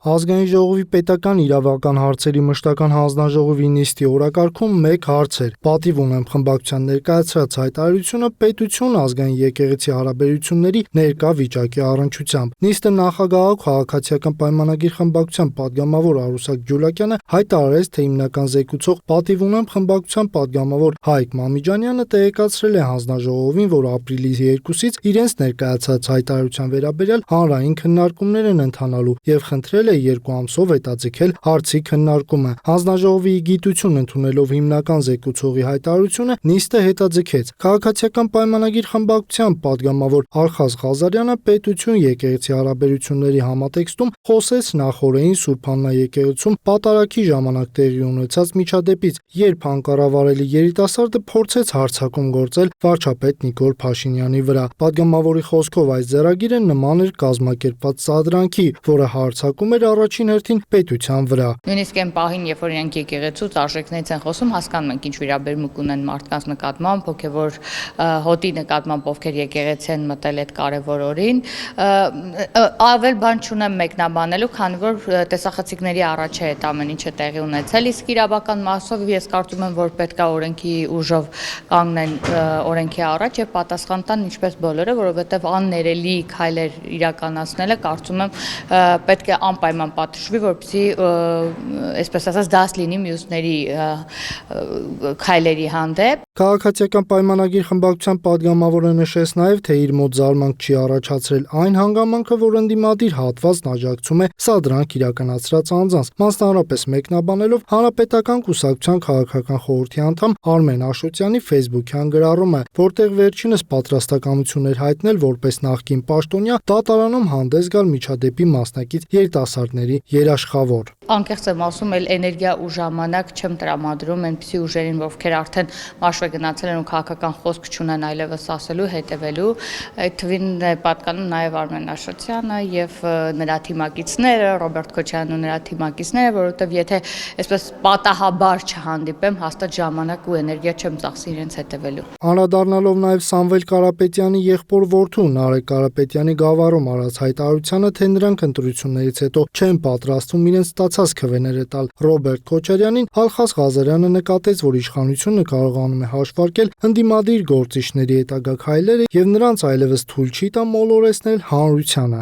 Ազգային ժողովի պետական իրավական հարցերի մշտական հանձնաժողովի նիստի օրակարգում մեկ հարց էր. պատիվ ունեմ խմբակցության ներկայացրած հայտարարությունը պետություն ազգային եկեղեցի հարաբերությունների ներկա վիճակի առնչությամբ։ Նիստը նախագահ քաղաքացիական պայմանագիր խմբակցության падգամավոր Արուսակ Ջուլակյանը հայտարարեց, թե հիմնական զեկուցող պատիվ ունեմ խմբակցության падգամավոր Հայկ Մամիջանյանը տեղեկացրել է հանձնաժողովին, որ ապրիլի 2-ից իրենց ներկայացած հայտարարության վերաբերյալ հանրային քննարկումներ են ընթանալու եւ խնդրել 2 ամսով հետաձգել հարցի քննարկումը։ Հանձնաժողովի գիտություն ընդունելով հիմնական զեկուցողի հայտարարությունը, նիստը հետաձգեց։ Քաղաքացիական պայմանագիր խմբակցության падգամավոր Արխազ Ղազարյանը պետություն եկեղեցի հարաբերությունների համատեքստում խոսեց նախօրեին Սուրբ Աննա եկեղեցում պատարագի ժամանակ տեղի ունեցած միջադեպից, երբ անկառավարելի երիտասարդը փորձեց հարձակում գործել վարչապետ Նիկոլ Փաշինյանի վրա։ Падգամավորի խոսքով այս ձեռագիրը նման էր կազմակերպված սադրանքի, որը հարձակում էր առաջին հերթին պետության վրա։ Նույնիսկ այն պահին, երբ որ իրենք եկեղեցուց արժեքներից են խոսում, հասկանում ենք ինչ վերաբերմունք ունեն մարդկանց նկատմամբ, հոգևոր հոտի նկատմամբ, ովքեր եկեղեցի են մտել այդ կարևոր օրին։ Ավել բան չունեմ մեկնաբանելու, քանի որ տեսախցիկների առաջ է այդ ամեն ինչը տեղի ունեցել, իսկ իրավական մասով ես կարծում եմ, որ պետք է օրենքի ուժով կանգնեն օրենքի առաջ եւ պատասխան տան ինչպես բոլորը, որովհետեւ աններելի քայլեր իրականացնելը կարծում եմ պետք է անպայման պատժվի, որպեսզի այսպես ասած դաս լինի մյուսների քայլերի հանդեպ։ Քաղաքացիական պայմանագիր խմբակցության падգամավորը նշեց նաև, թե իր մոտ զարմանք չի առաջացրել այն հանգամանքը, որ ընդդիմադիր հատվածն աջակցում է սադրանք իրականացրած անձանց, մասնավորապես մեկնաբանելով Հանրապետական կուսակցության քաղաքական խորհրդի անդամ Արմեն Աշոտյանի Facebook-յան գրառումը, որտեղ վերջինս պատրաստակամություն էր հայտնել որպես նախկին պաշտոնյա դատարանում հանդես գալ միջադեպի մասնակից երիտասարդների երաշխավոր։ Անկեղծ եմ ասում, էներգիա ու ժամանակ չեմ տրամադրում այնպիսի ուժերին, ովքեր արդեն մաշվե գնացել են ու քաղաքական խոսք չունեն այլևս ասելու, հետևելու։ Այդ թվին պատկանում նաև Արմեն Աշոտյանը եւ նրա թիմակիցները, Ռոբերտ Քոչարյանն ու նրա թիմակիցները, որովհետեւ եթե այսպես պատահաբար չհանդիպեմ, հաստատ ժամանակ ու էներգիա չեմ ծախսի իրենց հետևելու։ Անդրադառնալով նաև Սամվել Կարապետյանի եղբոր որդու Նարեկ Կարապետյանի գավառում արած հայտարարությանը, թե նրանք ընտրություններից հետո չեն պատրաստվում իրենց ստացած քվեները տալ Ռոբերտ Քոչարյանին, Արխազ Ղազարյանը նկատեց, որ իշխանությունը կարողանում է հաշվարկել ընդդիմադիր գործիչների հետագա քայլերը եւ նրանց այլևս թույլ չի տա մոլորեցնել հանրությանը։